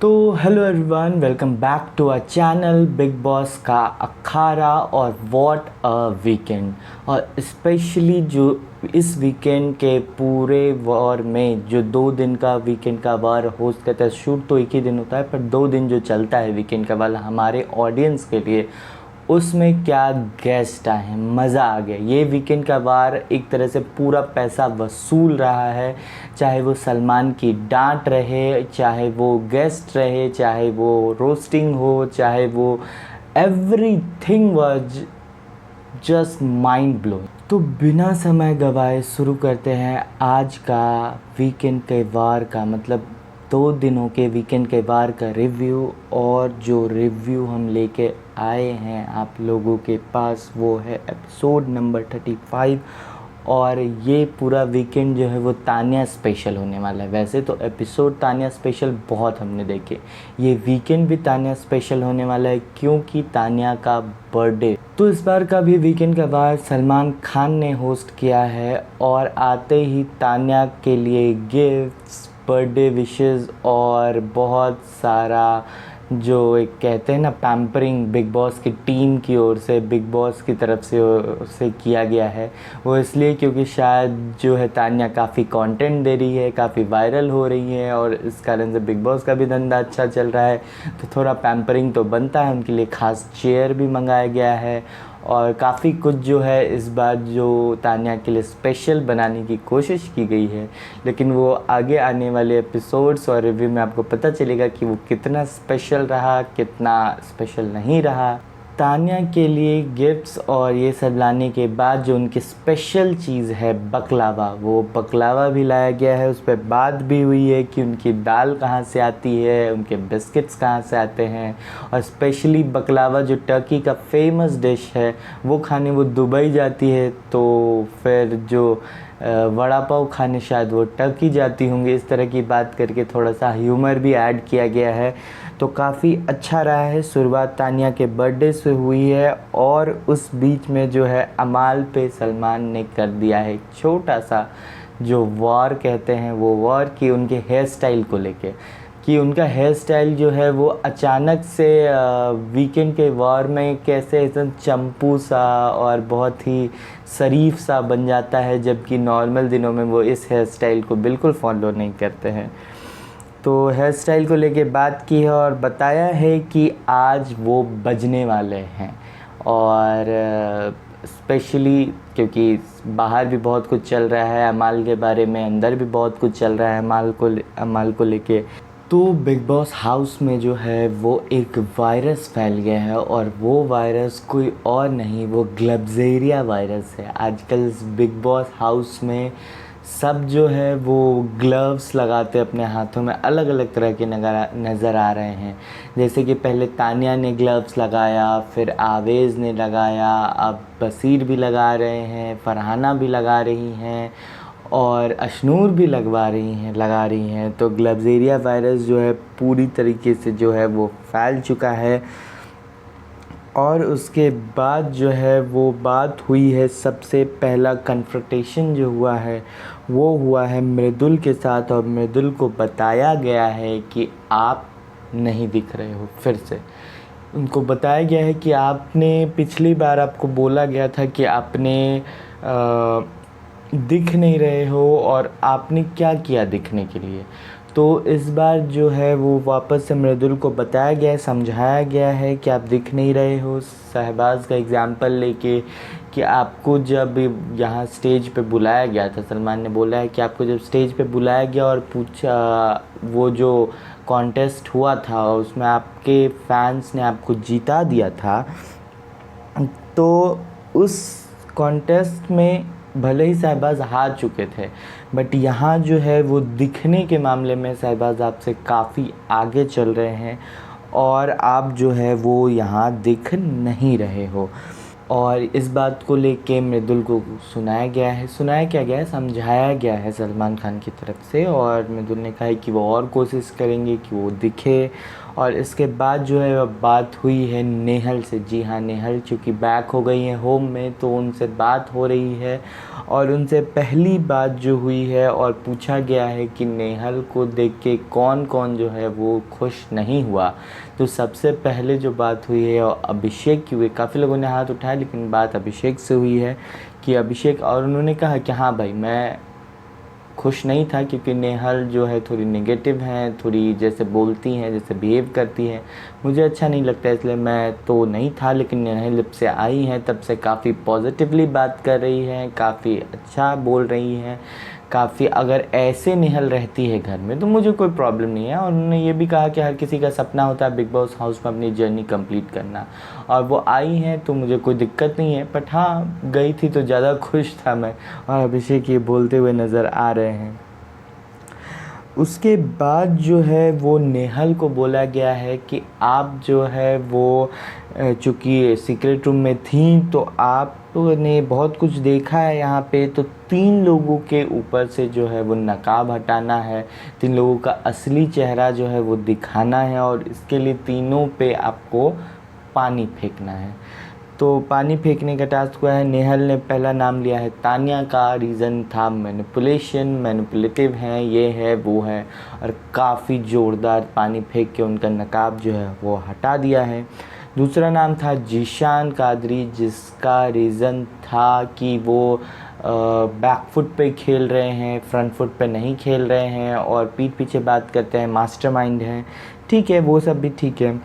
तो hello everyone, welcome back to our channel Bigg Boss का अखाड़ा और व्हाट अ वीकेंड। और स्पेशली जो इस वीकेंड के पूरे वॉर में जो 2 दिन का वीकेंड का वार होस्ट करता है। शूट तो एक ही दिन होता है, पर 2 दिन जो चलता है वीकेंड का वार हमारे ऑडियंस के लिए, उसमें क्या गेस्ट आए हैं, मज़ा आ गया। ये वीकेंड का वार एक तरह से पूरा पैसा वसूल रहा है, चाहे वो सलमान की डांट रहे, चाहे वो गेस्ट रहे, चाहे वो रोस्टिंग हो, चाहे वो everything was just mind blowing. तो बिना समय गवाए शुरू करते हैं आज का वीकेंड के वार का, मतलब 2 दिनों के वीकेंड के वार का रिव्यू। और जो रिव्यू हम लेके आए हैं आप लोगों के पास वो है एपिसोड नंबर 35। और ये पूरा वीकेंड जो है वो तान्या स्पेशल होने वाला है। वैसे तो एपिसोड तान्या स्पेशल बहुत हमने देखे, ये वीकेंड भी तान्या स्पेशल होने वाला है क्योंकि तान्या का बर्थडे। तो इस बार का भी वीकेंड का वार सलमान खान ने होस्ट किया है और आते ही तान्या के लिए गिफ्ट्स, बर्थडे विशेस और बहुत सारा जो एक कहते हैं ना पैम्परिंग बिग बॉस की टीम की ओर से, बिग बॉस की तरफ से किया गया है। वो इसलिए क्योंकि शायद जो है तान्या काफ़ी कंटेंट दे रही है, काफ़ी वायरल हो रही है और इस कारण से बिग बॉस का भी धंधा अच्छा चल रहा है, तो थोड़ा पैम्परिंग तो बनता है। उनके लिए ख़ास चेयर भी मंगाया गया है और काफ़ी कुछ जो है इस बार जो तान्या के लिए स्पेशल बनाने की कोशिश की गई है। लेकिन वो आगे आने वाले एपिसोड्स और रिव्यू में आपको पता चलेगा कि वो कितना स्पेशल रहा, कितना स्पेशल नहीं रहा। तान्या के लिए गिफ्ट्स और ये सब लाने के बाद जो उनकी स्पेशल चीज़ है बकलावा, वो बकलावा भी लाया गया है। उस पर बात भी हुई है कि उनकी दाल कहाँ से आती है, उनके बिस्किट्स कहाँ से आते हैं। और स्पेशली बकलावा जो टर्की का फेमस डिश है वो खाने वो दुबई जाती है, तो फिर जो वड़ा पाव खाने शायद वो टर्की जाती होंगी। इस तरह की बात करके थोड़ा सा ह्यूमर भी ऐड किया गया है, तो काफ़ी अच्छा रहा है। शुरुआत तान्या के बर्थडे से हुई है और उस बीच में जो है अमाल पे सलमान ने कर दिया है एक छोटा सा जो वॉर कहते हैं, वो वॉर की उनके हेयर स्टाइल को लेके, कि उनका हेयर स्टाइल जो है वो अचानक से वीकेंड के वॉर में कैसे एकदम चंपू सा और बहुत ही शरीफ सा बन जाता है, जबकि नॉर्मल दिनों में वो इस हेयर स्टाइल को बिल्कुल फॉलो नहीं करते हैं। तो हेयर स्टाइल को लेके बात की है और बताया है कि आज वो बजने वाले हैं। और स्पेशली क्योंकि बाहर भी बहुत कुछ चल रहा है अमाल के बारे में, अंदर भी बहुत कुछ चल रहा है अमाल को लेके। तो बिग बॉस हाउस में जो है वो एक वायरस फैल गया है और वो वायरस कोई और नहीं, वो ग्लब्जेरिया वायरस है। आजकल इस बिग बॉस हाउस में सब जो है वो ग्लव्स लगाते अपने हाथों में, अलग अलग तरह के नज़र आ रहे हैं। जैसे कि पहले तान्या ने ग्लव्स लगाया, फिर आवेज़ ने लगाया, अब बसीर भी लगा रहे हैं, फरहाना भी लगा रही हैं और अशनूर भी लगा रही हैं। तो ग्लब्जेरिया वायरस जो है पूरी तरीके से जो है वो फैल चुका है। और उसके बाद जो है वो बात हुई है, सबसे पहला कन्फ्रंटेशन जो हुआ है वो हुआ है मृदुल के साथ। और मृदुल को बताया गया है कि आप नहीं दिख रहे हो। फिर से उनको बताया गया है कि आपने पिछली बार आपको बोला गया था कि आपने दिख नहीं रहे हो और आपने क्या किया दिखने के लिए। तो इस बार जो है वो वापस से मृदुल को बताया गया है, समझाया गया है कि आप दिख नहीं रहे हो। शहबाज का एग्ज़ाम्पल लेके कि आपको जब यहाँ स्टेज पे बुलाया गया था, सलमान ने बोला है कि आपको जब स्टेज पे बुलाया गया और पूछा, वो जो कॉन्टेस्ट हुआ था उसमें आपके फैंस ने आपको जिता दिया था, तो उस कॉन्टेस्ट में भले ही शहबाज हार चुके थे, बट यहाँ जो है वो दिखने के मामले में शहबाज आपसे काफ़ी आगे चल रहे हैं और आप जो है वो यहाँ दिख नहीं रहे हो। और इस बात को लेके मृदुल को सुनाया क्या गया है, समझाया गया है सलमान खान की तरफ से। और मृदुल ने कहा है कि वो और कोशिश करेंगे कि वो दिखे। और इसके बाद जो है बात हुई है नेहल से। जी हाँ, नेहल चूँकि बैक हो गई है होम में, तो उनसे बात हो रही है और उनसे पहली बात जो हुई है और पूछा गया है कि नेहल को देख के कौन कौन जो है वो खुश नहीं हुआ, तो सबसे पहले जो बात हुई है और अभिषेक की हुई। काफ़ी लोगों ने हाथ उठाया लेकिन बात अभिषेक से हुई है कि अभिषेक, और उन्होंने कहा कि हाँ भाई मैं खुश नहीं था क्योंकि नेहल जो है थोड़ी नेगेटिव हैं, थोड़ी जैसे बोलती हैं, जैसे बिहेव करती हैं, मुझे अच्छा नहीं लगता, इसलिए मैं तो नहीं था। लेकिन नेहल जब से आई हैं तब से काफ़ी पॉजिटिवली बात कर रही हैं, काफ़ी अच्छा बोल रही हैं, काफ़ी, अगर ऐसे नेहल रहती है घर में तो मुझे कोई प्रॉब्लम नहीं है। और उन्होंने ये भी कहा कि हर किसी का सपना होता है बिग बॉस हाउस में अपनी जर्नी कंप्लीट करना, और वो आई हैं तो मुझे कोई दिक्कत नहीं है। बट हाँ, गई थी तो ज़्यादा खुश था मैं, और अभिषेक ये बोलते हुए नज़र आ रहे हैं। उसके बाद जो है वो नेहल को बोला गया है कि आप जो है वो चूँकि सीक्रेट रूम में थी तो आपने बहुत कुछ देखा है यहाँ पे, तो 3 लोगों के ऊपर से जो है वो नकाब हटाना है, 3 लोगों का असली चेहरा जो है वो दिखाना है, और इसके लिए तीनों पे आपको पानी फेंकना है। तो पानी फेंकने का टास्क हुआ है। नेहल ने पहला नाम लिया है तान्या का, रीज़न था मैनिपुलेशन, मैनिपुलेटिव हैं, ये है वो है, और काफ़ी ज़ोरदार पानी फेंक के उनका नकाब जो है वो हटा दिया है। दूसरा नाम था जीशान कादरी, जिसका रीज़न था कि वो बैक फुट पे खेल रहे हैं, फ्रंट फुट पे नहीं खेल रहे हैं, और पीठ पीछे बात करते हैं, मास्टरमाइंड हैं। ठीक है, वो सब भी ठीक है।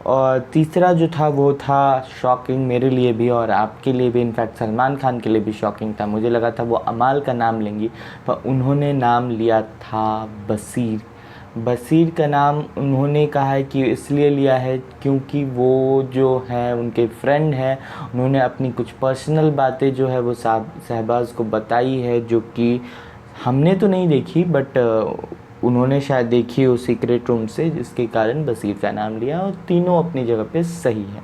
और तीसरा जो था वो था शॉकिंग मेरे लिए भी और आपके लिए भी, इनफैक्ट सलमान खान के लिए भी शॉकिंग था। मुझे लगा था वो अमाल का नाम लेंगी, पर उन्होंने नाम लिया था बसीर। बसीर का नाम उन्होंने कहा है कि इसलिए लिया है क्योंकि वो जो हैं उनके फ्रेंड हैं, उन्होंने अपनी कुछ पर्सनल बातें जो है वो शहबाज को बताई है, जो कि हमने तो नहीं देखी, बट उन्होंने शायद देखी हो सीक्रेट रूम से, जिसके कारण बसीर का नाम लिया, और तीनों अपनी जगह पे सही है।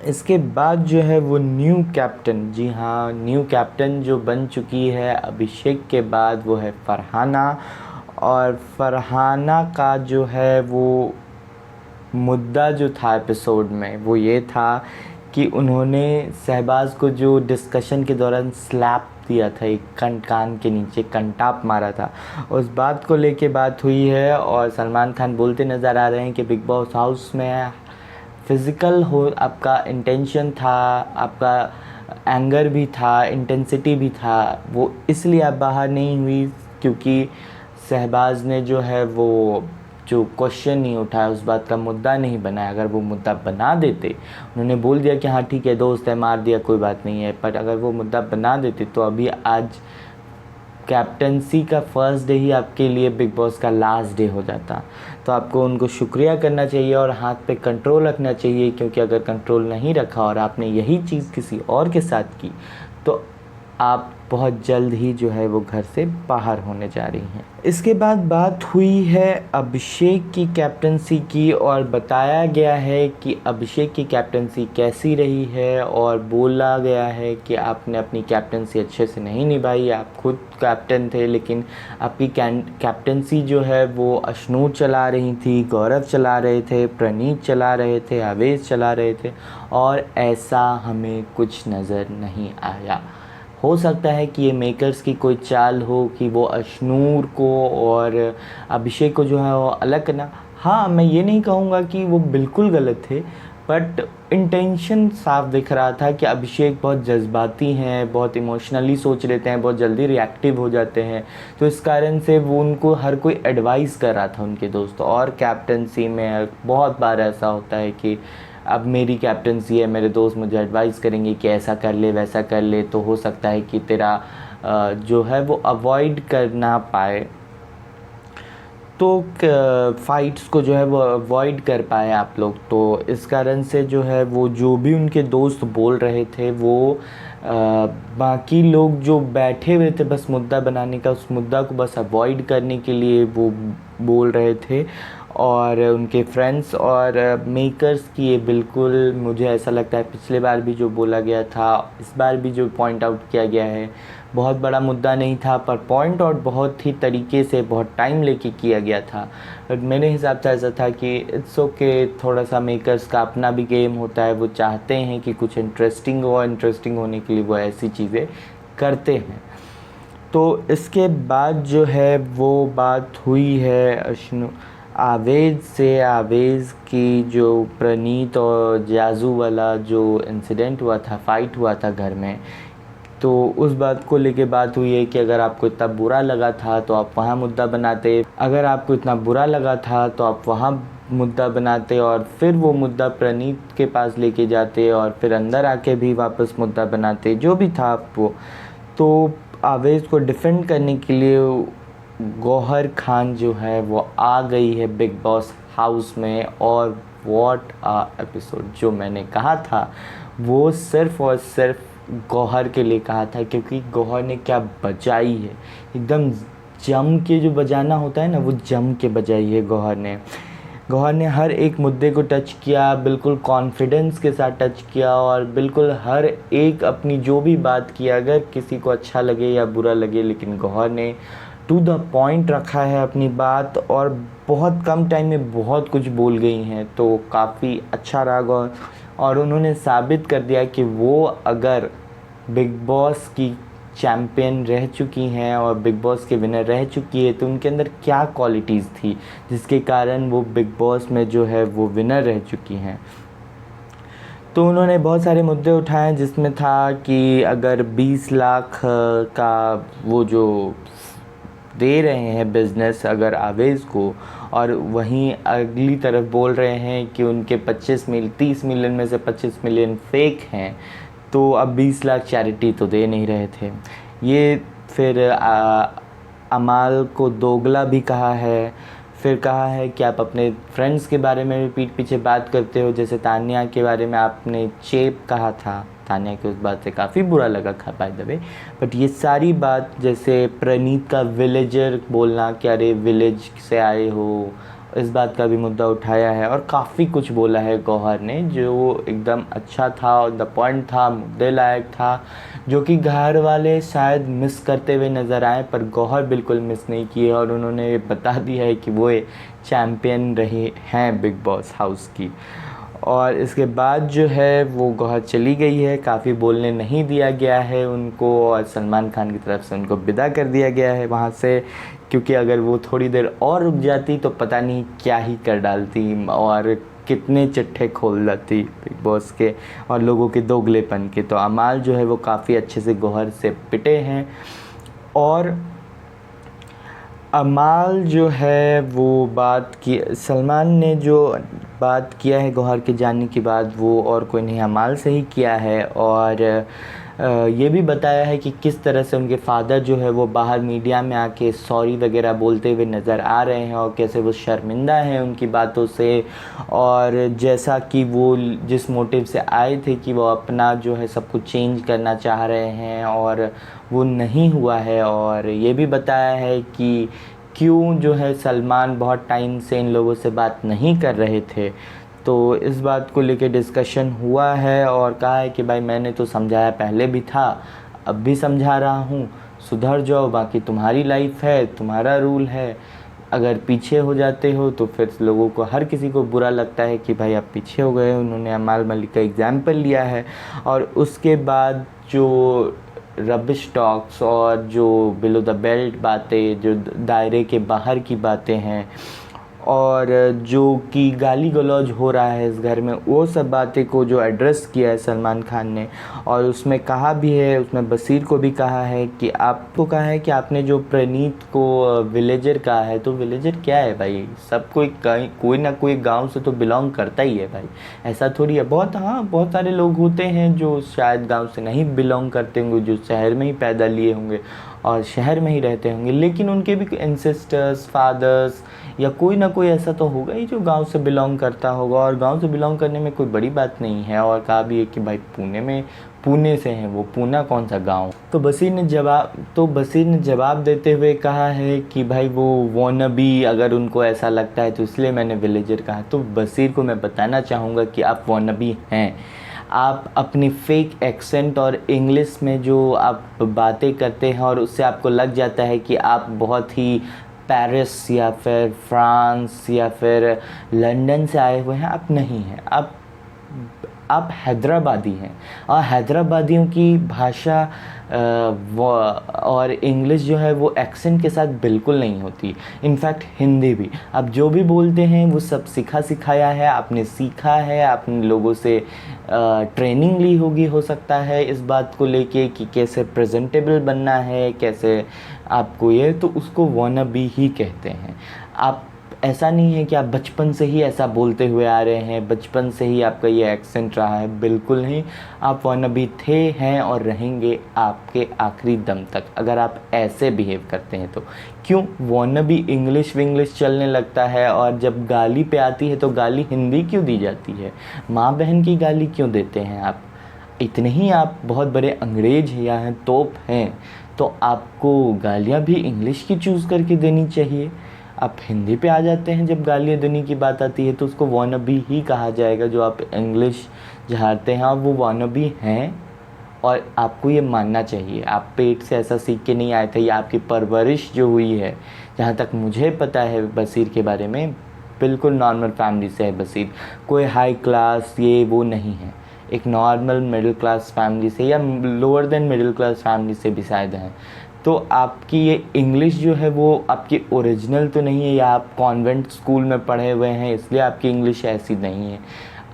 इसके बाद जो है वो न्यू कैप्टन, जी हाँ, न्यू कैप्टन जो बन चुकी है अभिषेक के बाद, वो है फरहाना। और फरहाना का जो है वो मुद्दा जो था एपिसोड में वो ये था कि उन्होंने शहबाज को जो डिस्कशन के दौरान स्लैप दिया था, एक कान के नीचे कंटाप मारा था, उस बात को लेके बात हुई है। और सलमान खान बोलते नज़र आ रहे हैं कि बिग बॉस हाउस में फ़िज़िकल हो आपका इंटेंशन था, आपका एंगर भी था, इंटेंसिटी भी था, वो इसलिए आप बाहर नहीं हुई क्योंकि शहबाज ने जो है वो जो क्वेश्चन नहीं उठाया, उस बात का मुद्दा नहीं बनाया। अगर वो मुद्दा बना देते, उन्होंने बोल दिया कि हाँ ठीक है दोस्त है, मार दिया कोई बात नहीं है, पर अगर वो मुद्दा बना देते तो अभी आज कैप्टनसी का फर्स्ट डे ही आपके लिए बिग बॉस का लास्ट डे हो जाता। तो आपको उनको शुक्रिया करना चाहिए और हाथ पे कंट्रोल रखना चाहिए, क्योंकि अगर कंट्रोल नहीं रखा और आपने यही चीज़ किसी और के साथ की तो आप बहुत जल्द ही जो है वो घर से बाहर होने जा रही हैं। इसके बाद बात हुई है अभिषेक की कैप्टनसी की, और बताया गया है कि अभिषेक की कैप्टनसी कैसी रही है, और बोला गया है कि आपने अपनी कैप्टनसी अच्छे से नहीं निभाई, आप खुद कैप्टन थे लेकिन आपकी कैप्टनसी जो है वो अशनूर चला रही थी, गौरव चला रहे थे, प्रणीत चला रहे थे, आवेश चला रहे थे, और ऐसा हमें कुछ नज़र नहीं आया। हो सकता है कि ये मेकर्स की कोई चाल हो कि वो अशनूर को और अभिषेक को जो है वो अलग करना। हाँ, मैं ये नहीं कहूँगा कि वो बिल्कुल गलत थे, बट इंटेंशन साफ दिख रहा था कि अभिषेक बहुत जज्बाती हैं, बहुत इमोशनली सोच लेते हैं, बहुत जल्दी रिएक्टिव हो जाते हैं, तो इस कारण से वो उनको हर कोई एडवाइस कर रहा था उनके दोस्तों। और कैप्टनसी में बहुत बार ऐसा होता है कि अब मेरी कैप्टनसी है, मेरे दोस्त मुझे एडवाइस करेंगे कि ऐसा कर ले वैसा कर ले, तो हो सकता है कि तेरा जो है वो अवॉइड कर ना पाए, तो फाइट्स को जो है वो अवॉइड कर पाए आप लोग। तो इस कारण से जो है वो जो भी उनके दोस्त बोल रहे थे वो बाकी लोग जो बैठे हुए थे बस मुद्दा बनाने का, उस मुद्दा को बस अवॉइड करने के लिए वो बोल रहे थे। और उनके फ्रेंड्स और मेकर्स की ये बिल्कुल मुझे ऐसा लगता है पिछले बार भी जो बोला गया था, इस बार भी जो पॉइंट आउट किया गया है, बहुत बड़ा मुद्दा नहीं था, पर पॉइंट आउट बहुत ही तरीके से बहुत टाइम लेके किया गया था। बट मेरे हिसाब से ऐसा था कि इट्स ओके, थोड़ा सा मेकर्स का अपना भी गेम होता है, वो चाहते हैं कि कुछ इंटरेस्टिंग हो, इंटरेस्टिंग होने के लिए वो ऐसी चीज़ें करते हैं। तो इसके बाद जो है वो बात हुई है आवेज़ से। आवेज़ की जो प्रणीत और जाजू वाला जो इंसिडेंट हुआ था, फ़ाइट हुआ था घर में, तो उस बात को लेके बात हुई है कि अगर आपको इतना बुरा लगा था तो आप वहाँ मुद्दा बनाते, अगर आपको इतना बुरा लगा था तो आप वहाँ मुद्दा बनाते और फिर वो मुद्दा प्रणीत के पास लेके जाते और फिर अंदर आके भी वापस मुद्दा बनाते, जो भी था वो। तो आवेज़ को डिफेंड करने के लिए गौहर खान जो है वो आ गई है बिग बॉस हाउस में। और व्हाट आ एपिसोड, जो मैंने कहा था वो सिर्फ़ और सिर्फ गौहर के लिए कहा था, क्योंकि गौहर ने क्या बजाई है, एकदम जम के जो बजाना होता है ना, वो जम के बजाई है गौहर ने। गौहर ने हर एक मुद्दे को टच किया, बिल्कुल कॉन्फिडेंस के साथ टच किया और बिल्कुल हर एक अपनी जो भी बात की, अगर किसी को अच्छा लगे या बुरा लगे, लेकिन गौहर ने टू द पॉइंट रखा है अपनी बात और बहुत कम टाइम में बहुत कुछ बोल गई हैं। तो काफ़ी अच्छा रहा गौहर, और उन्होंने साबित कर दिया कि वो अगर बिग बॉस की चैम्पियन रह चुकी हैं और बिग बॉस के विनर रह चुकी है, तो उनके अंदर क्या क्वालिटीज़ थी जिसके कारण वो बिग बॉस में जो है वो विनर रह चुकी हैं। तो उन्होंने बहुत सारे मुद्दे उठाए, जिसमें था कि अगर 20 लाख का वो जो दे रहे हैं बिज़नेस अगर आवेज़ को, और वहीं अगली तरफ बोल रहे हैं कि उनके 30 मिलियन में से 25 मिलियन फेक हैं, तो अब 20 लाख चैरिटी तो दे नहीं रहे थे। ये फिर अमाल को दोगला भी कहा है। फिर कहा है कि आप अपने फ्रेंड्स के बारे में भी पीठ पीछे बात करते हो, जैसे तान्या के बारे में आपने चेप कहा था। तान्या की उस बात से काफ़ी बुरा लगा था बाय द वे, बट ये सारी बात, जैसे प्रणीत का विलेजर बोलना कि अरे विलेज से आए हो, इस बात का भी मुद्दा उठाया है और काफ़ी कुछ बोला है गौहर ने, जो एकदम अच्छा था और द पॉइंट था, मुद्दे लायक था, जो कि घर वाले शायद मिस करते हुए नज़र आए, पर गौहर बिल्कुल मिस नहीं किए और उन्होंने बता दिया है कि वो चैम्पियन रही हैं बिग बॉस हाउस की। और इसके बाद जो है वो गौहर चली गई है, काफ़ी बोलने नहीं दिया गया है उनको और सलमान खान की तरफ से उनको विदा कर दिया गया है वहाँ से, क्योंकि अगर वो थोड़ी देर और रुक जाती तो पता नहीं क्या ही कर डालती और कितने चिट्ठे खोल जाती बिग बॉस के और लोगों के दोगलेपन के। तो अमाल जो है वो काफ़ी अच्छे से गौहर से पिटे हैं और अमाल जो है वो बात की, सलमान ने जो बात किया है गौहर के जाने के बाद, वो और कोई नहीं अमाल से ही किया है। और ये भी बताया है कि किस तरह से उनके फादर जो है वो बाहर मीडिया में आके सॉरी वगैरह बोलते हुए नज़र आ रहे हैं और कैसे वो शर्मिंदा हैं उनकी बातों से, और जैसा कि वो जिस मोटिव से आए थे कि वो अपना जो है सब कुछ चेंज करना चाह रहे हैं और वो नहीं हुआ है। और ये भी बताया है कि क्यों जो है सलमान बहुत टाइम से इन लोगों से बात नहीं कर रहे थे। तो इस बात को लेके डिस्कशन हुआ है और कहा है कि भाई मैंने तो समझाया पहले भी था, अब भी समझा रहा हूँ, सुधर जाओ, बाकी तुम्हारी लाइफ है, तुम्हारा रूल है। अगर पीछे हो जाते हो तो फिर लोगों को, हर किसी को बुरा लगता है कि भाई आप पीछे हो गए। उन्होंने अमाल मलिक का एग्ज़ाम्पल लिया है और उसके बाद जो रबिश टॉक्स और जो बिलो द बेल्ट बातें, जो दायरे के बाहर की बातें हैं और जो कि गाली गलौज हो रहा है इस घर में, वो सब बातें को जो एड्रेस किया है सलमान खान ने। और उसमें कहा भी है, उसमें बसीर को भी कहा है कि आपको कहा है कि आपने जो प्रणीत को विलेजर कहा है, तो विलेजर क्या है भाई, सब कोई ना कोई गांव से तो बिलोंग करता ही है भाई, ऐसा थोड़ी है। बहुत सारे लोग होते हैं जो शायद गांव से नहीं बिलोंग करते होंगे, जो शहर में ही पैदा लिए होंगे और शहर में ही रहते होंगे, लेकिन उनके भी एंसेस्टर्स, फादर्स या कोई ना कोई ऐसा तो होगा ही जो गांव से बिलोंग करता होगा, और गांव से बिलोंग करने में कोई बड़ी बात नहीं है। और कहा भी है कि भाई पुणे से हैं वो, पूना कौन सा गांव। तो बसीर ने जवाब देते हुए कहा है कि भाई वो वॉनबी, अगर उनको ऐसा लगता है तो इसलिए मैंने विलेजर कहा। तो बसीर को मैं बताना चाहूँगा कि आप वॉनबी हैं। आप अपनी फेक एक्सेंट और इंग्लिश में जो आप बातें करते हैं और उससे आपको लग जाता है कि आप बहुत ही पेरिस या फिर फ्रांस या फिर लंदन से आए हुए हैं, आप नहीं हैं। आप आप हैदराबादी हैं और हैदराबादियों की भाषा वो और इंग्लिश जो है वो एक्सेंट के साथ बिल्कुल नहीं होती। इनफैक्ट हिंदी भी आप जो भी बोलते हैं वो सब सीखा सिखाया है, आपने सीखा है, आपने लोगों से ट्रेनिंग ली होगी, हो सकता है इस बात को लेके कि कैसे प्रेजेंटेबल बनना है, कैसे आपको ये, तो उसको वॉनाबी ही कहते हैं। आप ऐसा नहीं है कि आप बचपन से ही ऐसा बोलते हुए आ रहे हैं, बचपन से ही आपका ये एक्सेंट रहा है, बिल्कुल नहीं। आप वॉनाबी थे, हैं और रहेंगे आपके आखिरी दम तक अगर आप ऐसे बिहेव करते हैं तो। क्यों वॉनाबी इंग्लिश विंग्लिश चलने लगता है और जब गाली पे आती है तो गाली हिंदी क्यों दी जाती है? माँ बहन की गाली क्यों देते हैं आप? इतने ही आप बहुत बड़े अंग्रेज या हैं, तोप हैं, तो आपको गालियाँ भी इंग्लिश की चूज़ करके देनी चाहिए। आप हिंदी पे आ जाते हैं, जब गालियाँ देने की बात आती है तो उसको वॉनाबी ही कहा जाएगा। जो आप इंग्लिश झाड़ते हैं वो वॉनाबी हैं और आपको ये मानना चाहिए। आप पेट से ऐसा सीख के नहीं आए थे, ये आपकी परवरिश जो हुई है। जहाँ तक मुझे पता है बसीर के बारे में, बिल्कुल नॉर्मल फैमिली से है बसीर, कोई हाई क्लास ये वो नहीं है। एक नॉर्मल मिडिल क्लास फैमिली से या lower than middle class family से भी शायद हैं। तो आपकी ये इंग्लिश जो है वो आपकी ओरिजिनल तो नहीं है, या आप कॉन्वेंट स्कूल में पढ़े हुए हैं इसलिए आपकी इंग्लिश ऐसी नहीं है।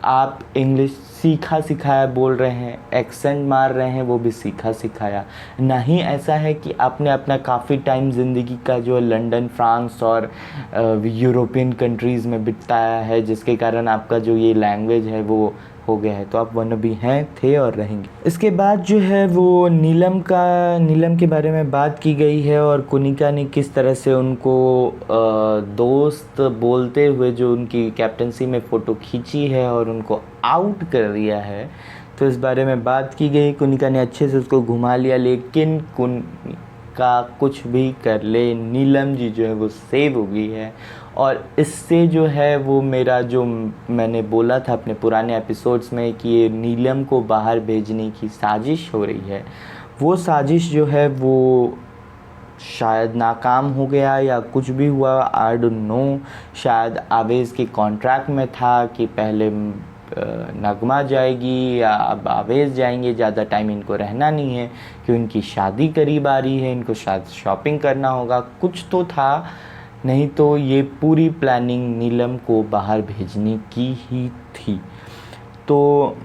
आप इंग्लिश सीखा सिखाया बोल रहे हैं, एक्सेंट मार रहे हैं, वो भी सीखा सिखाया। नहीं ऐसा है कि आपने अपना काफ़ी टाइम ज़िंदगी का जो है लंदन, फ्रांस और यूरोपियन कंट्रीज़ में बिताया है, जिसके कारण आपका जो ये लैंग्वेज है वो हो गया है। तो आप वनबी हैं, थे और रहेंगे। इसके बाद जो है वो नीलम के बारे में बात की गई है और कुनिका ने किस तरह से उनको दोस्त बोलते हुए जो उनकी कैप्टनसी में फ़ोटो खींची है और उनको आउट कर दिया है, तो इस बारे में बात की गई। कुनिका ने अच्छे से उसको घुमा लिया, लेकिन कुनिका कुछ भी कर ले, नीलम जी जो है वो सेव हो गई है। और इससे जो है वो मेरा जो मैंने बोला था अपने पुराने एपिसोड्स में कि ये नीलम को बाहर भेजने की साजिश हो रही है, वो साजिश जो है वो शायद नाकाम हो गया या कुछ भी हुआ, आई डोंट नो। शायद आवेज़ के कॉन्ट्रैक्ट में था कि पहले नगमा जाएगी या अब आवेज़ जाएंगे, ज़्यादा टाइम इनको रहना नहीं है कि उनकी शादी करीब आ रही है, इनको शायद शॉपिंग करना होगा, कुछ तो था। नहीं तो ये पूरी प्लानिंग नीलम को बाहर भेजने की ही थी। तो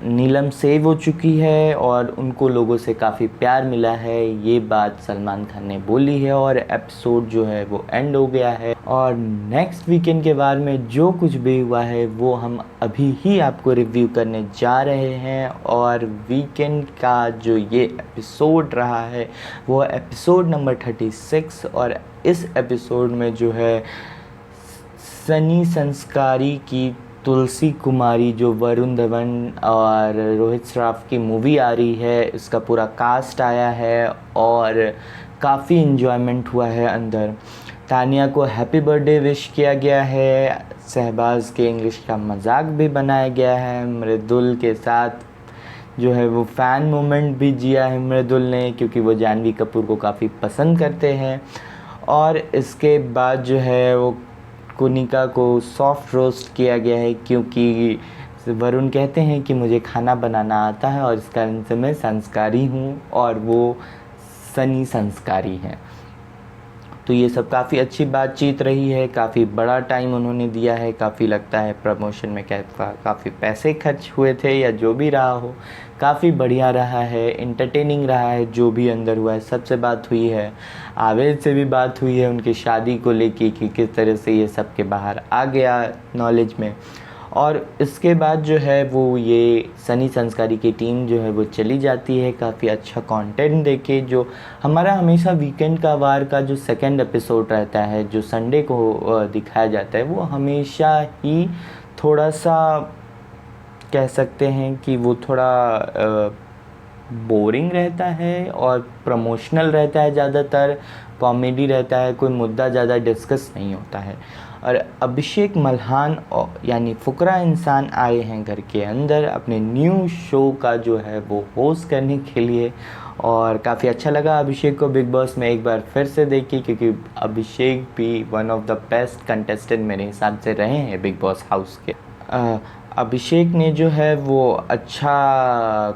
नीलम सेव हो चुकी है और उनको लोगों से काफ़ी प्यार मिला है, ये बात सलमान खान ने बोली है और एपिसोड जो है वो एंड हो गया है। और नेक्स्ट वीकेंड के बारे में जो कुछ भी हुआ है वो हम अभी ही आपको रिव्यू करने जा रहे हैं। और वीकेंड का जो ये एपिसोड रहा है वो एपिसोड नंबर 36 और इस एपिसोड में जो है सनी संस्कारी की तुलसी कुमारी, जो वरुण धवन और रोहित श्राफ की मूवी आ रही है, इसका पूरा कास्ट आया है और काफ़ी इन्जॉयमेंट हुआ है अंदर। तानिया को हैप्पी बर्थडे विश किया गया है, शहबाज के इंग्लिश का मजाक भी बनाया गया है, मृदुल के साथ जो है वो फ़ैन मोमेंट भी जिया है मृदुल ने, क्योंकि वो जानवी कपूर को काफ़ी पसंद करते हैं। और इसके बाद जो है वो कुनिका को सॉफ्ट रोस्ट किया गया है, क्योंकि वरुण कहते हैं कि मुझे खाना बनाना आता है और इस कारण से मैं संस्कारी हूँ और वो सनी संस्कारी हैं। तो ये सब काफ़ी अच्छी बातचीत रही है, काफ़ी बड़ा टाइम उन्होंने दिया है, काफ़ी लगता है प्रमोशन में काफ़ी पैसे खर्च हुए थे या जो भी रहा हो, काफ़ी बढ़िया रहा है, एंटरटेनिंग रहा है जो भी अंदर हुआ है। सबसे बात हुई है, आवेद से भी बात हुई है उनकी शादी को लेके कि किस तरह से ये सब के बाहर आ गया नॉलेज में। और इसके बाद जो है वो ये सनी संस्कारी की टीम जो है वो चली जाती है काफ़ी अच्छा कंटेंट देके। जो हमारा हमेशा वीकेंड का वार का जो सेकंड एपिसोड रहता है, जो संडे को दिखाया जाता है, वो हमेशा ही थोड़ा सा कह सकते हैं कि वो थोड़ा बोरिंग रहता है और प्रमोशनल रहता है, ज़्यादातर कॉमेडी रहता है, कोई मुद्दा ज़्यादा डिस्कस नहीं होता है। और अभिषेक मल्हान यानी फुकरा इंसान आए हैं घर के अंदर अपने न्यू शो का जो है वो होस्ट करने के लिए, और काफ़ी अच्छा लगा अभिषेक को बिग बॉस में एक बार फिर से देखी, क्योंकि अभिषेक भी one of the best contestant मेरे हिसाब से रहे हैं बिग बॉस हाउस के। अभिषेक ने जो है वो अच्छा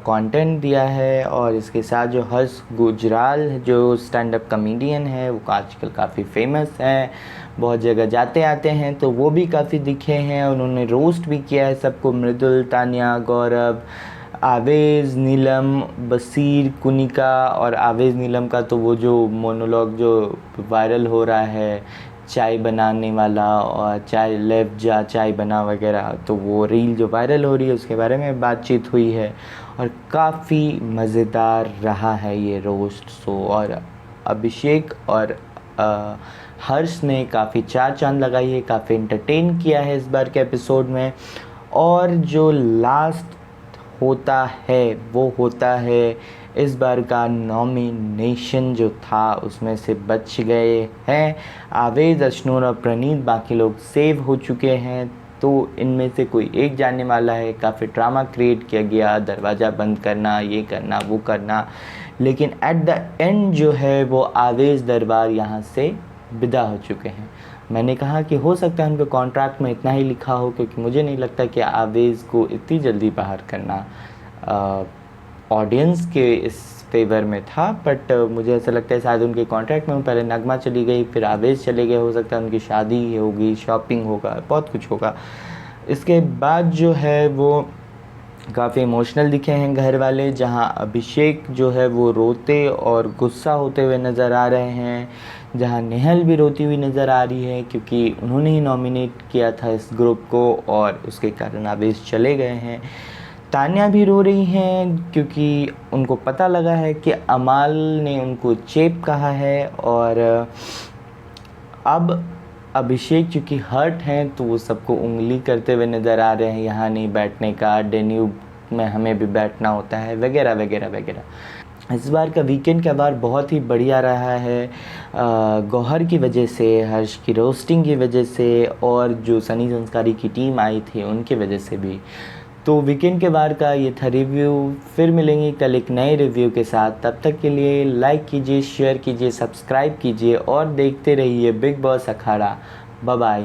कंटेंट दिया है, और इसके साथ जो हर्ष गुजराल जो स्टैंड अप कॉमेडियन है वो आजकल काफ़ी फेमस है, बहुत जगह जाते आते हैं, तो वो भी काफ़ी दिखे हैं। उन्होंने रोस्ट भी किया है सबको, मृदुल, तान्या, गौरव, आवेज़, नीलम, बसीर, कुनिका। और आवेज़ नीलम का तो वो जो मोनोलॉग जो वायरल हो रहा है, चाय बनाने वाला और चाय लेफ्ट जा चाय बना वगैरह, तो वो रील जो वायरल हो रही है उसके बारे में बातचीत हुई है, और काफ़ी मज़ेदार रहा है ये रोस्ट शो। और अभिषेक और हर्ष ने काफ़ी चार चांद लगाई है, काफ़ी एंटरटेन किया है इस बार के एपिसोड में। और जो लास्ट होता है वो होता है इस बार का नॉमिनेशन जो था उसमें से बच गए हैं आवेज़, अशनूर और प्रणीत, बाकी लोग सेव हो चुके हैं। तो इनमें से कोई एक जाने वाला है। काफ़ी ड्रामा क्रिएट किया गया, दरवाज़ा बंद करना, ये करना, वो करना, लेकिन एट द एंड जो है वो आवेज़ दरबार यहाँ से विदा हो चुके हैं। मैंने कहा कि हो सकता है उनके कॉन्ट्रैक्ट में इतना ही लिखा हो, क्योंकि मुझे नहीं लगता कि आवेज़ को इतनी जल्दी बाहर करना ऑडियंस के इस फेवर में था। बट मुझे ऐसा लगता है शायद उनके कॉन्ट्रैक्ट में पहले नगमा चली गई, फिर आवेज़ चले गए, हो सकता है उनकी शादी होगी, शॉपिंग होगा, बहुत कुछ होगा। इसके बाद जो है वो काफ़ी इमोशनल दिखे हैं घर वाले, जहां अभिषेक जो है वो रोते और गुस्सा होते हुए नज़र आ रहे हैं, जहां नेहल भी रोती हुई नज़र आ रही है, क्योंकि उन्होंने ही नॉमिनेट किया था इस ग्रुप को और उसके कारण आवेश चले गए हैं। तान्या भी रो रही हैं क्योंकि उनको पता लगा है कि अमाल ने उनको चेप कहा है, और अब अभिषेक चूँकि हर्ट हैं तो वो सबको उंगली करते हुए नज़र आ रहे हैं, यहाँ नहीं बैठने का, डेन्यूब में हमें भी बैठना होता है, वगैरह वगैरह वगैरह। इस बार का वीकेंड का बार बहुत ही बढ़िया रहा है, गौहर की वजह से, हर्ष की रोस्टिंग की वजह से, और जो सनी संस्कारी की टीम आई थी उनकी वजह से भी। तो वीकेंड के बार का ये था रिव्यू। फिर मिलेंगे कल एक नए रिव्यू के साथ। तब तक के लिए लाइक कीजिए, शेयर कीजिए, सब्सक्राइब कीजिए और देखते रहिए Bigg Boss Akhada. Bye bye.